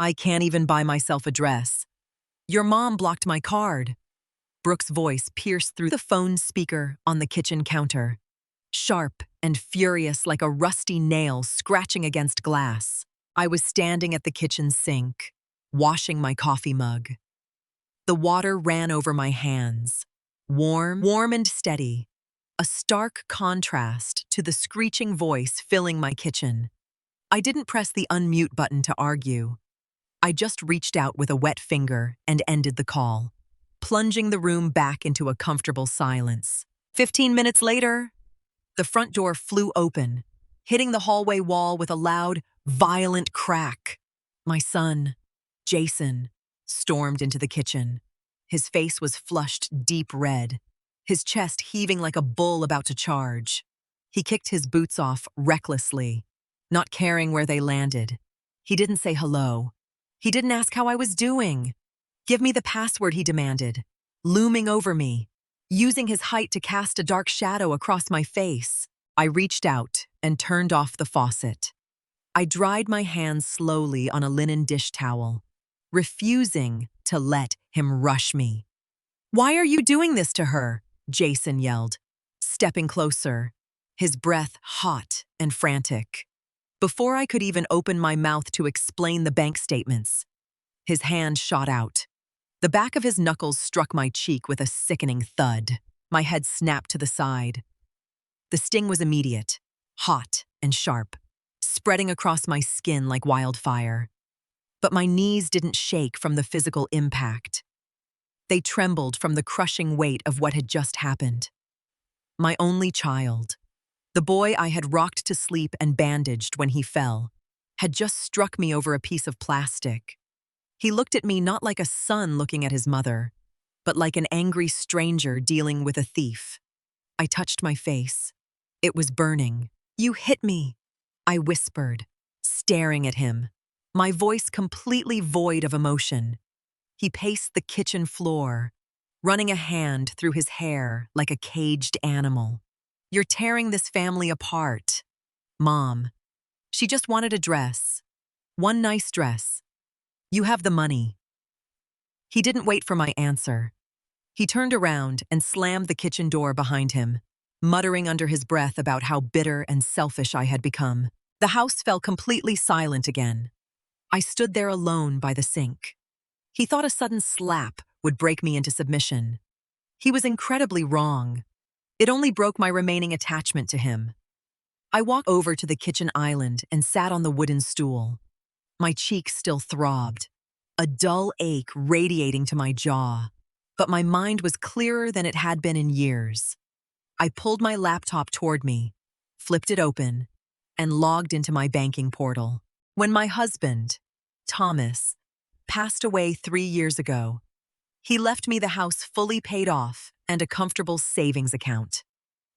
I can't even buy myself a dress. Your mom blocked my card. Brooke's voice pierced through the phone speaker on the kitchen counter, sharp and furious like a rusty nail scratching against glass. I was standing at the kitchen sink, washing my coffee mug. The water ran over my hands, warm and steady, a stark contrast to the screeching voice filling my kitchen. I didn't press the unmute button to argue. I just reached out with a wet finger and ended the call, plunging the room back into a comfortable silence. 15 minutes later, the front door flew open, hitting the hallway wall with a loud, violent crack. My son, Jason, stormed into the kitchen. His face was flushed deep red, his chest heaving like a bull about to charge. He kicked his boots off recklessly, not caring where they landed. He didn't say hello. He didn't ask how I was doing. Give me the password, he demanded, looming over me, using his height to cast a dark shadow across my face. I reached out and turned off the faucet. I dried my hands slowly on a linen dish towel, refusing to let him rush me. "Why are you doing this to her?" Jason yelled, stepping closer, his breath hot and frantic. Before I could even open my mouth to explain the bank statements, his hand shot out. The back of his knuckles struck my cheek with a sickening thud. My head snapped to the side. The sting was immediate, hot and sharp, spreading across my skin like wildfire. But my knees didn't shake from the physical impact. They trembled from the crushing weight of what had just happened. My only child, the boy I had rocked to sleep and bandaged when he fell, had just struck me over a piece of plastic. He looked at me not like a son looking at his mother, but like an angry stranger dealing with a thief. I touched my face. It was burning. "You hit me," I whispered, staring at him, my voice completely void of emotion. He paced the kitchen floor, running a hand through his hair like a caged animal. "You're tearing this family apart. Mom, she just wanted a dress. One nice dress. You have the money." He didn't wait for my answer. He turned around and slammed the kitchen door behind him, muttering under his breath about how bitter and selfish I had become. The house fell completely silent again. I stood there alone by the sink. He thought a sudden slap would break me into submission. He was incredibly wrong. It only broke my remaining attachment to him. I walked over to the kitchen island and sat on the wooden stool. My cheeks still throbbed, a dull ache radiating to my jaw, but my mind was clearer than it had been in years. I pulled my laptop toward me, flipped it open, and logged into my banking portal. When my husband, Thomas, passed away 3 years ago, he left me the house fully paid off and a comfortable savings account.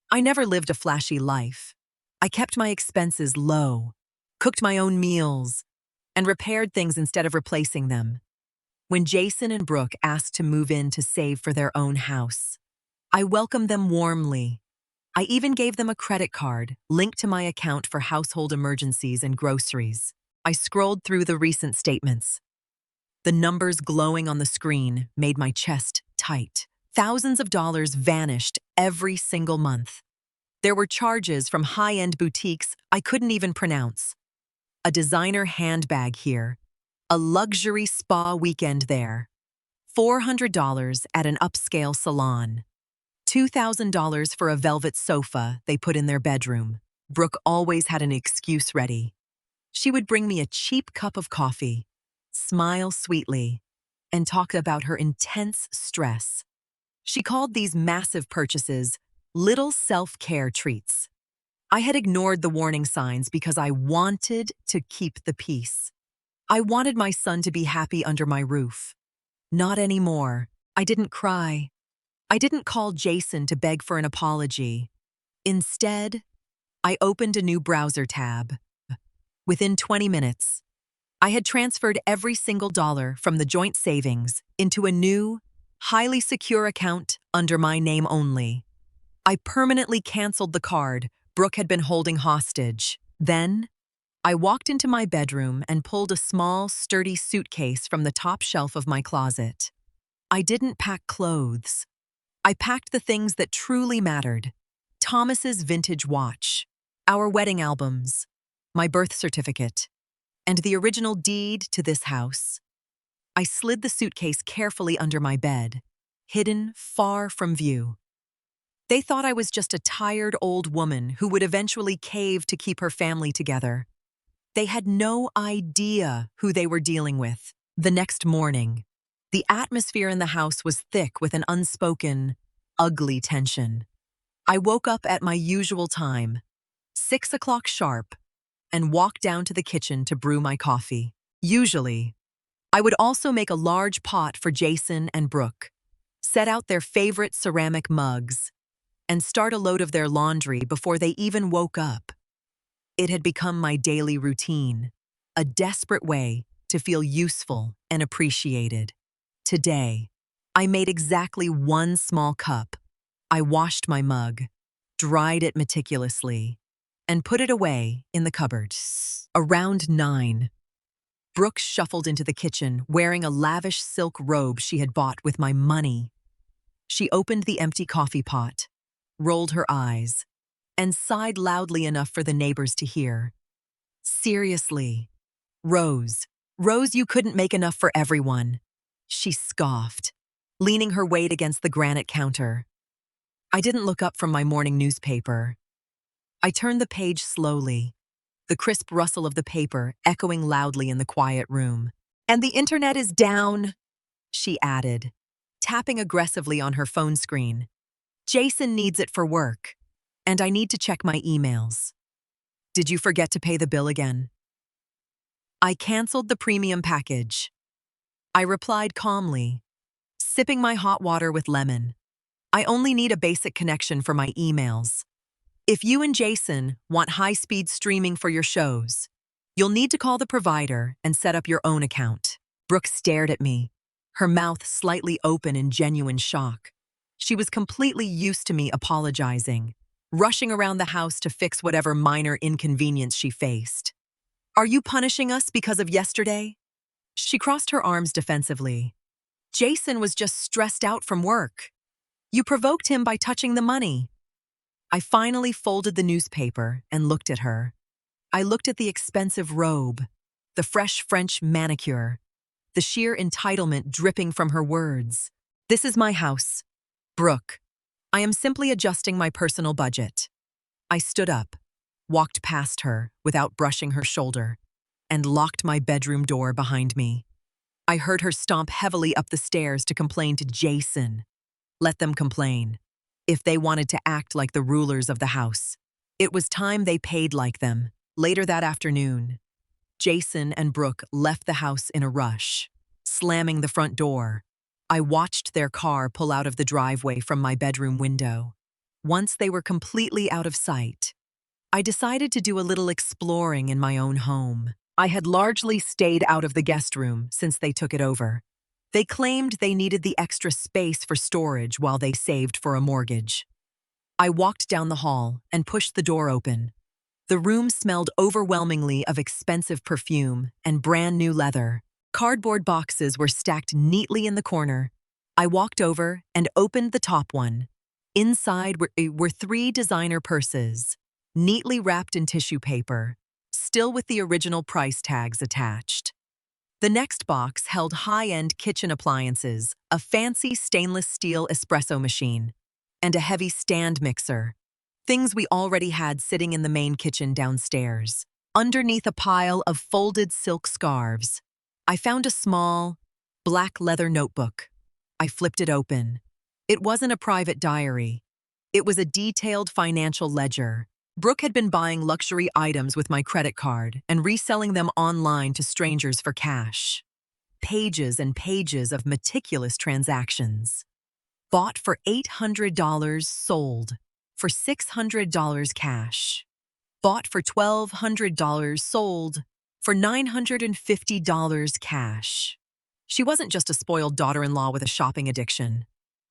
I never lived a flashy life. I kept my expenses low, cooked my own meals, and repaired things instead of replacing them. When Jason and Brooke asked to move in to save for their own house, I welcomed them warmly. I even gave them a credit card linked to my account for household emergencies and groceries. I scrolled through the recent statements. The numbers glowing on the screen made my chest tight. Thousands of dollars vanished every single month. There were charges from high-end boutiques I couldn't even pronounce. A designer handbag here, a luxury spa weekend there, $400 at an upscale salon, $2,000 for a velvet sofa they put in their bedroom. Brooke always had an excuse ready. She would bring me a cheap cup of coffee, smile sweetly, and talk about her intense stress. She called these massive purchases little self-care treats. I had ignored the warning signs because I wanted to keep the peace. I wanted my son to be happy under my roof. Not anymore. I didn't cry. I didn't call Jason to beg for an apology. Instead, I opened a new browser tab. Within 20 minutes, I had transferred every single dollar from the joint savings into a new, highly secure account under my name only. I permanently canceled the card Brooke had been holding hostage. Then, I walked into my bedroom and pulled a small, sturdy suitcase from the top shelf of my closet. I didn't pack clothes. I packed the things that truly mattered. Thomas's vintage watch, our wedding albums, my birth certificate, and the original deed to this house. I slid the suitcase carefully under my bed, hidden far from view. They thought I was just a tired old woman who would eventually cave to keep her family together. They had no idea who they were dealing with. The next morning, the atmosphere in the house was thick with an unspoken, ugly tension. I woke up at my usual time, 6 o'clock sharp, and walked down to the kitchen to brew my coffee. Usually, I would also make a large pot for Jason and Brooke, set out their favorite ceramic mugs, and start a load of their laundry before they even woke up. It had become my daily routine, a desperate way to feel useful and appreciated. Today, I made exactly one small cup. I washed my mug, dried it meticulously, and put it away in the cupboard. Around 9, Brooke shuffled into the kitchen wearing a lavish silk robe she had bought with my money. She opened the empty coffee pot, rolled her eyes, and sighed loudly enough for the neighbors to hear. Seriously, Rose, you couldn't make enough for everyone, she scoffed, leaning her weight against the granite counter. I didn't look up from my morning newspaper. I turned the page slowly, the crisp rustle of the paper echoing loudly in the quiet room. And the internet is down, she added, tapping aggressively on her phone screen. Jason needs it for work, and I need to check my emails. Did you forget to pay the bill again? I canceled the premium package. I replied calmly, sipping my hot water with lemon. I only need a basic connection for my emails. If you and Jason want high-speed streaming for your shows, you'll need to call the provider and set up your own account. Brooke stared at me, her mouth slightly open in genuine shock. She was completely used to me apologizing, rushing around the house to fix whatever minor inconvenience she faced. Are you punishing us because of yesterday? She crossed her arms defensively. Jason was just stressed out from work. You provoked him by touching the money. I finally folded the newspaper and looked at her. I looked at the expensive robe, the fresh French manicure, the sheer entitlement dripping from her words. This is my house, Brooke. I am simply adjusting my personal budget. I stood up, walked past her without brushing her shoulder, and locked my bedroom door behind me. I heard her stomp heavily up the stairs to complain to Jason. Let them complain. If they wanted to act like the rulers of the house, it was time they paid like them. Later that afternoon, Jason and Brooke left the house in a rush, slamming the front door. I watched their car pull out of the driveway from my bedroom window. Once they were completely out of sight, I decided to do a little exploring in my own home. I had largely stayed out of the guest room since they took it over. They claimed they needed the extra space for storage while they saved for a mortgage. I walked down the hall and pushed the door open. The room smelled overwhelmingly of expensive perfume and brand new leather. Cardboard boxes were stacked neatly in the corner. I walked over and opened the top one. Inside were 3 designer purses, neatly wrapped in tissue paper, still with the original price tags attached. The next box held high-end kitchen appliances, a fancy stainless steel espresso machine, and a heavy stand mixer, things we already had sitting in the main kitchen downstairs. Underneath a pile of folded silk scarves, I found a small, black leather notebook. I flipped it open. It wasn't a private diary. It was a detailed financial ledger. Brooke had been buying luxury items with my credit card and reselling them online to strangers for cash. Pages and pages of meticulous transactions. Bought for $800, sold for $600 cash. Bought for $1,200, sold for $950 cash. She wasn't just a spoiled daughter-in-law with a shopping addiction.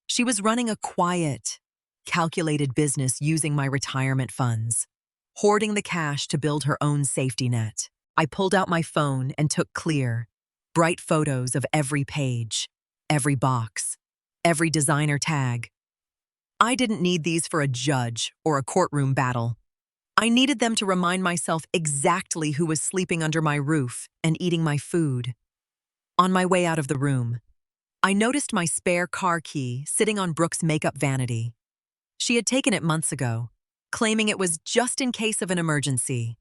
She was running a quiet, calculated business using my retirement funds. hoarding the cash to build her own safety net. I pulled out my phone and took clear, bright photos of every page, every box, every designer tag. I didn't need these for a judge or a courtroom battle. I needed them to remind myself exactly who was sleeping under my roof and eating my food. On my way out of the room, I noticed my spare car key sitting on Brooke's makeup vanity. She had taken it months ago, claiming it was just in case of an emergency.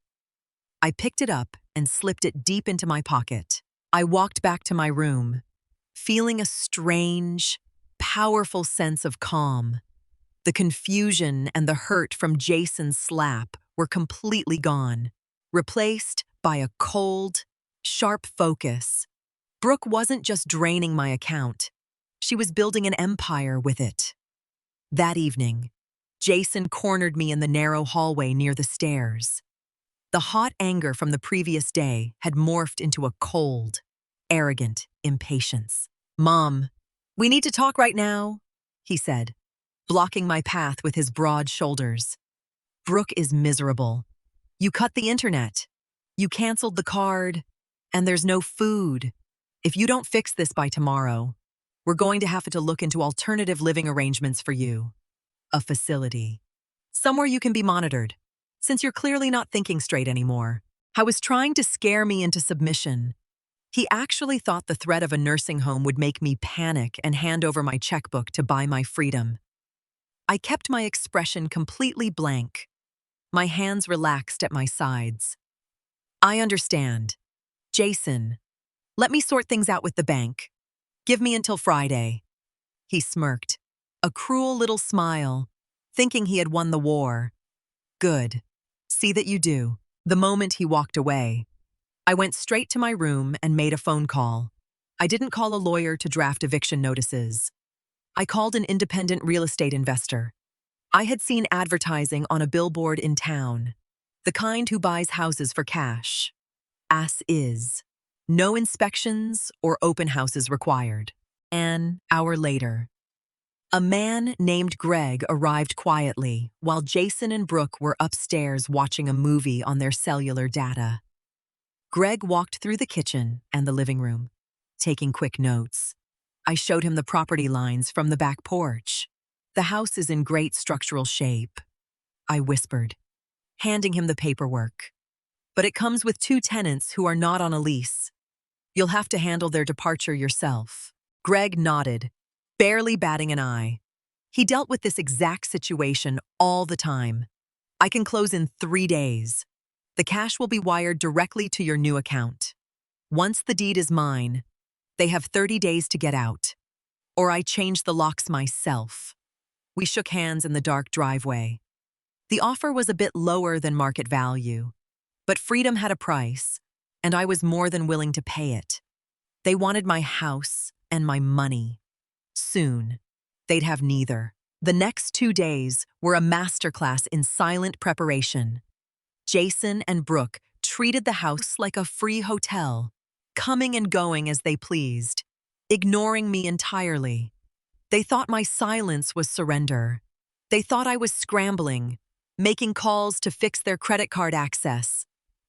I picked it up and slipped it deep into my pocket. I walked back to my room, feeling a strange, powerful sense of calm. The confusion and the hurt from Jason's slap were completely gone, replaced by a cold, sharp focus. Brooke wasn't just draining my account. She was building an empire with it. That evening, Jason cornered me in the narrow hallway near the stairs. The hot anger from the previous day had morphed into a cold, arrogant impatience. "Mom, we need to talk right now," he said, blocking my path with his broad shoulders. "Brooke is miserable. You cut the internet. You canceled the card. And there's no food. If you don't fix this by tomorrow, we're going to have to look into alternative living arrangements for you. A facility. Somewhere you can be monitored, since you're clearly not thinking straight anymore." I was trying to scare me into submission. He actually thought the threat of a nursing home would make me panic and hand over my checkbook to buy my freedom. I kept my expression completely blank. My hands relaxed at my sides. "I understand. Jason, let me sort things out with the bank. Give me until Friday." He smirked, a cruel little smile, thinking he had won the war. "Good. See that you do." The moment he walked away, I went straight to my room and made a phone call. I didn't call a lawyer to draft eviction notices. I called an independent real estate investor. I had seen advertising on a billboard in town, the kind who buys houses for cash. As is. No inspections or open houses required. An hour later, a man named Greg arrived quietly while Jason and Brooke were upstairs watching a movie on their cellular data. Greg walked through the kitchen and the living room, taking quick notes. I showed him the property lines from the back porch. "The house is in great structural shape," I whispered, handing him the paperwork. "But it comes with 2 tenants who are not on a lease. You'll have to handle their departure yourself." Greg nodded, barely batting an eye. He dealt with this exact situation all the time. "I can close in 3 days. The cash will be wired directly to your new account. Once the deed is mine, they have 30 days to get out. Or I change the locks myself." We shook hands in the dark driveway. The offer was a bit lower than market value, but freedom had a price, and I was more than willing to pay it. They wanted my house and my money. Soon, they'd have neither. The next 2 days were a masterclass in silent preparation. Jason and Brooke treated the house like a free hotel, coming and going as they pleased, ignoring me entirely. They thought my silence was surrender. They thought I was scrambling, making calls to fix their credit card access.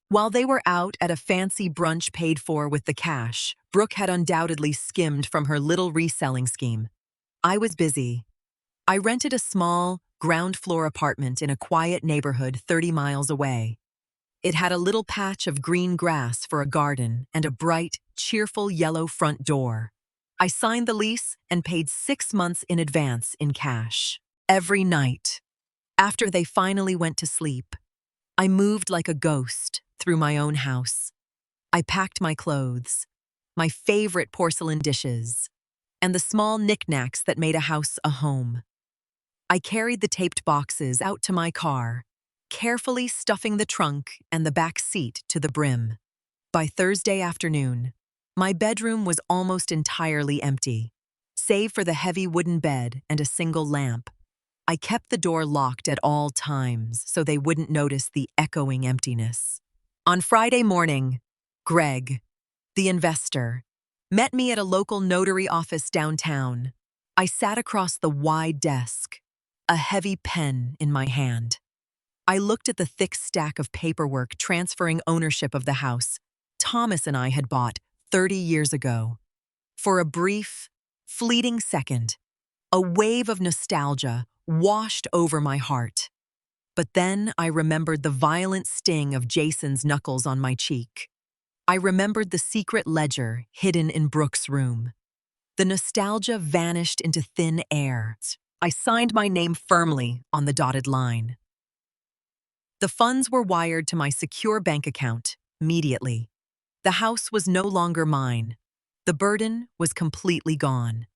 While they were out at a fancy brunch paid for with the cash, Brooke had undoubtedly skimmed from her little reselling scheme. I was busy. I rented a small, ground-floor apartment in a quiet neighborhood 30 miles away. It had a little patch of green grass for a garden and a bright, cheerful yellow front door. I signed the lease and paid 6 months in advance in cash. Every night, after they finally went to sleep, I moved like a ghost through my own house. I packed my clothes, my favorite porcelain dishes, and the small knickknacks that made a house a home. I carried the taped boxes out to my car, carefully stuffing the trunk and the back seat to the brim. By Thursday afternoon, my bedroom was almost entirely empty, save for the heavy wooden bed and a single lamp. I kept the door locked at all times so they wouldn't notice the echoing emptiness. On Friday morning, Greg, the investor, met me at a local notary office downtown. I sat across the wide desk, a heavy pen in my hand. I looked at the thick stack of paperwork transferring ownership of the house Thomas and I had bought 30 years ago. For a brief, fleeting second, a wave of nostalgia washed over my heart. But then I remembered the violent sting of Jason's knuckles on my cheek. I remembered the secret ledger hidden in Brooke's room. The nostalgia vanished into thin air. I signed my name firmly on the dotted line. The funds were wired to my secure bank account immediately. The house was no longer mine. The burden was completely gone.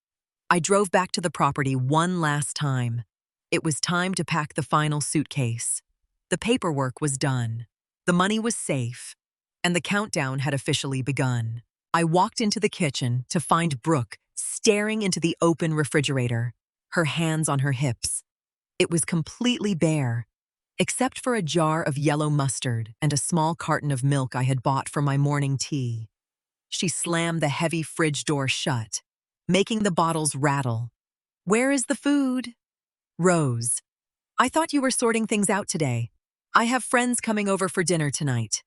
I drove back to the property one last time. It was time to pack the final suitcase. The paperwork was done. The money was safe. And the countdown had officially begun. I walked into the kitchen to find Brooke staring into the open refrigerator, her hands on her hips. It was completely bare, except for a jar of yellow mustard and a small carton of milk I had bought for my morning tea. She slammed the heavy fridge door shut, making the bottles rattle. "Where is the food?" "Rose, I thought you were sorting things out today. I have friends coming over for dinner tonight.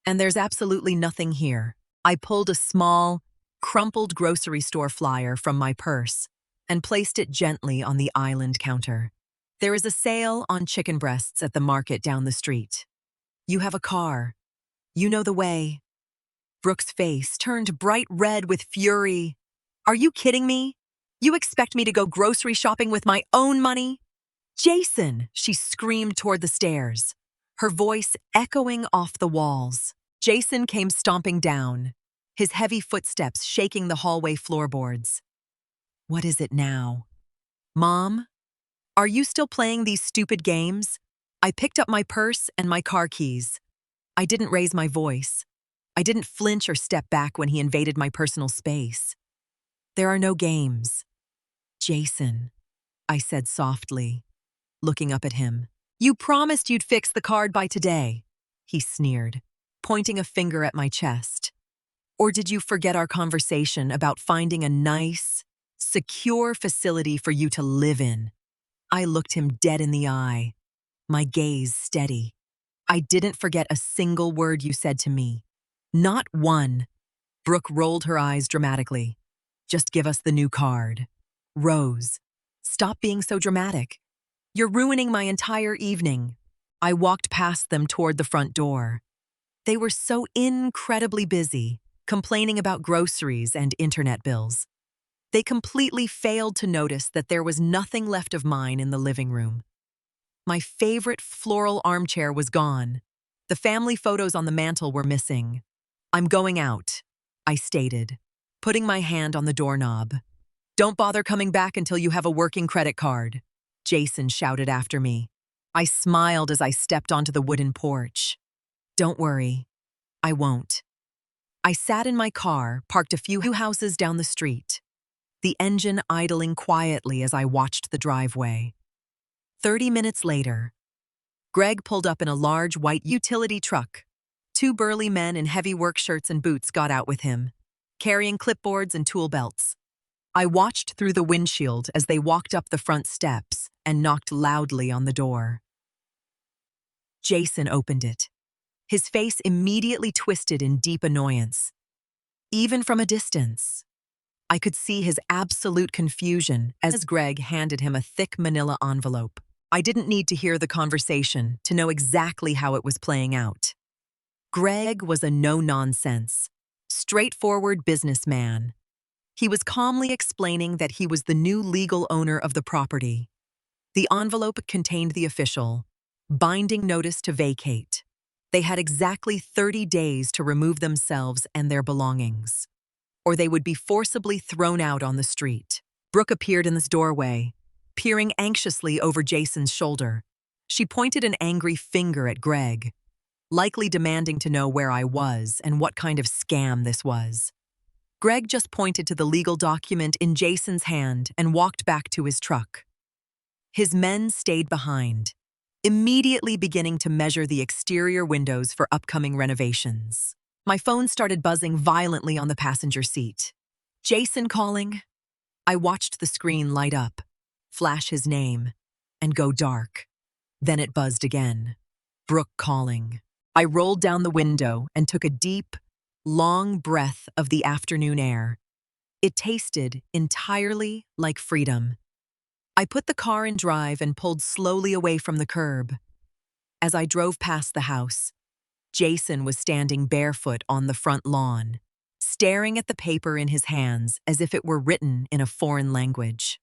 And there's absolutely nothing here." I pulled a small, crumpled grocery store flyer from my purse and placed it gently on the island counter. "There is a sale on chicken breasts at the market down the street. You have a car. You know the way." Brooke's face turned bright red with fury. "Are you kidding me? You expect me to go grocery shopping with my own money?" "Jason!" she screamed toward the stairs, her voice echoing off the walls. Jason came stomping down, his heavy footsteps shaking the hallway floorboards. "What is it now?" "Mom? Are you still playing these stupid games?" I picked up my purse and my car keys. I didn't raise my voice. I didn't flinch or step back when he invaded my personal space. "There are no games." "Jason," I said softly, looking up at him. "You promised you'd fix the card by today," he sneered, pointing a finger at my chest. "Or did you forget our conversation about finding a nice, secure facility for you to live in?" I looked him dead in the eye, my gaze steady. "I didn't forget a single word you said to me. Not one." Brooke rolled her eyes dramatically. "Just give us the new card." "Rose, stop being so dramatic. You're ruining my entire evening." I walked past them toward the front door. They were so incredibly busy, complaining about groceries and internet bills. They completely failed to notice that there was nothing left of mine in the living room. My favorite floral armchair was gone. The family photos on the mantel were missing. "I'm going out," I stated, putting my hand on the doorknob. "Don't bother coming back until you have a working credit card," Jason shouted after me. I smiled as I stepped onto the wooden porch. "Don't worry, I won't." I sat in my car, parked a few houses down the street, the engine idling quietly as I watched the driveway. 30 minutes later, Greg pulled up in a large white utility truck. Two burly men in heavy work shirts and boots got out with him, carrying clipboards and tool belts. I watched through the windshield as they walked up the front steps and knocked loudly on the door. Jason opened it. His face immediately twisted in deep annoyance. Even from a distance, I could see his absolute confusion as Greg handed him a thick manila envelope. I didn't need to hear the conversation to know exactly how it was playing out. Greg was a no-nonsense, straightforward businessman. He was calmly explaining that he was the new legal owner of the property. The envelope contained the official, binding notice to vacate. They had exactly 30 days to remove themselves and their belongings, or they would be forcibly thrown out on the street. Brooke appeared in this doorway, peering anxiously over Jason's shoulder. She pointed an angry finger at Greg, likely demanding to know where I was and what kind of scam this was. Greg just pointed to the legal document in Jason's hand and walked back to his truck. His men stayed behind, immediately beginning to measure the exterior windows for upcoming renovations. My phone started buzzing violently on the passenger seat. "Jason calling?" I watched the screen light up, flash his name, and go dark. Then it buzzed again. Brooke calling. I rolled down the window and took a deep, long breath of the afternoon air. It tasted entirely like freedom. I put the car in drive and pulled slowly away from the curb. As I drove past the house, Jason was standing barefoot on the front lawn, staring at the paper in his hands as if it were written in a foreign language.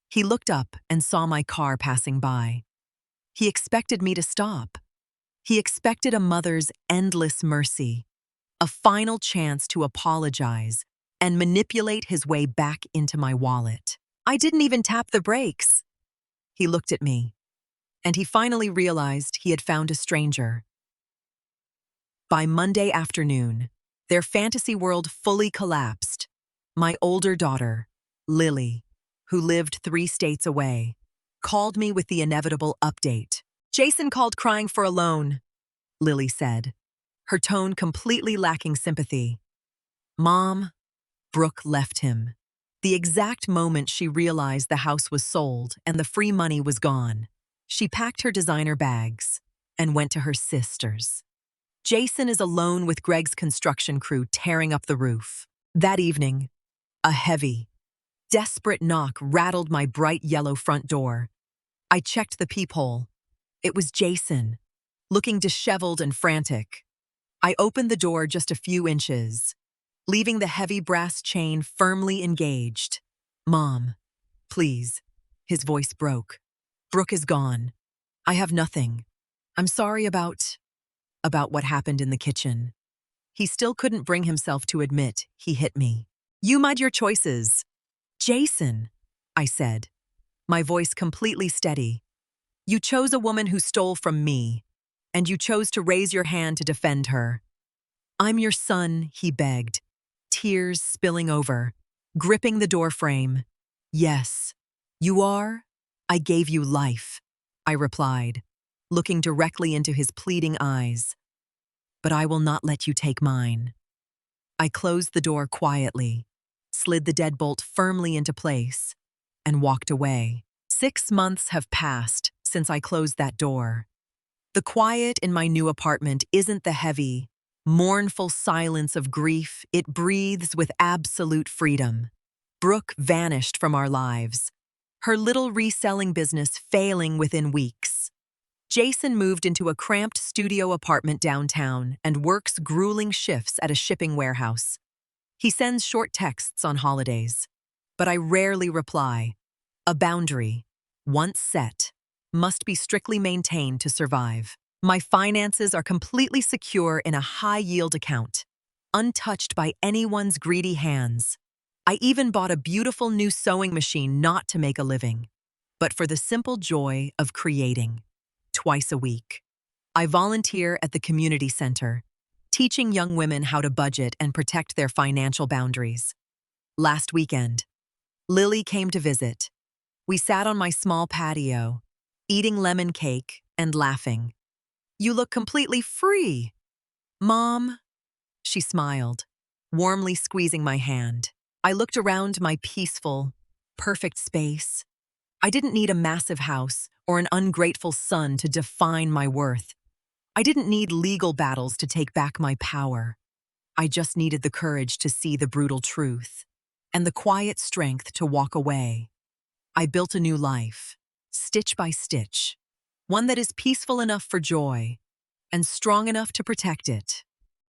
He looked up and saw my car passing by. He expected me to stop. He expected a mother's endless mercy, a final chance to apologize and manipulate his way back into my wallet. I didn't even tap the brakes. He looked at me, and he finally realized he had found a stranger. By Monday afternoon, their fantasy world fully collapsed. My older daughter, Lily, who lived 3 states away, called me with the inevitable update. "Jason called crying for a loan," Lily said, her tone completely lacking sympathy. "Mom," Brooke left him. The exact moment she realized the house was sold and the free money was gone, she packed her designer bags and went to her sister's. Jason is alone with Greg's construction crew tearing up the roof. That evening, a heavy, desperate knock rattled my bright yellow front door. I checked the peephole. It was Jason, looking disheveled and frantic. I opened the door just a few inches, leaving the heavy brass chain firmly engaged. "Mom, please." His voice broke. "Brooke is gone. I have nothing. I'm sorry about what happened in the kitchen." He still couldn't bring himself to admit he hit me. "You made your choices." "Jason," I said, my voice completely steady. "You chose a woman who stole from me, and you chose to raise your hand to defend her." "I'm your son," he begged, tears spilling over, gripping the doorframe. "Yes, you are. I gave you life," I replied, looking directly into his pleading eyes. "But I will not let you take mine." I closed the door quietly, slid the deadbolt firmly into place, and walked away. 6 months have passed since I closed that door. The quiet in my new apartment isn't the heavy, mournful silence of grief. It breathes with absolute freedom. Brooke vanished from our lives, her little reselling business failing within weeks. Jason moved into a cramped studio apartment downtown and works grueling shifts at a shipping warehouse. He sends short texts on holidays, but I rarely reply. A boundary, once set, must be strictly maintained to survive. My finances are completely secure in a high-yield account, untouched by anyone's greedy hands. I even bought a beautiful new sewing machine not to make a living, but for the simple joy of creating. Twice a week, I volunteer at the community center, teaching young women how to budget and protect their financial boundaries. Last weekend, Lily came to visit. We sat on my small patio, eating lemon cake and laughing. "You look completely free, Mom," she smiled, warmly squeezing my hand. I looked around my peaceful, perfect space. I didn't need a massive house or an ungrateful son to define my worth. I didn't need legal battles to take back my power. I just needed the courage to see the brutal truth and the quiet strength to walk away. I built a new life, stitch by stitch, one that is peaceful enough for joy and strong enough to protect it.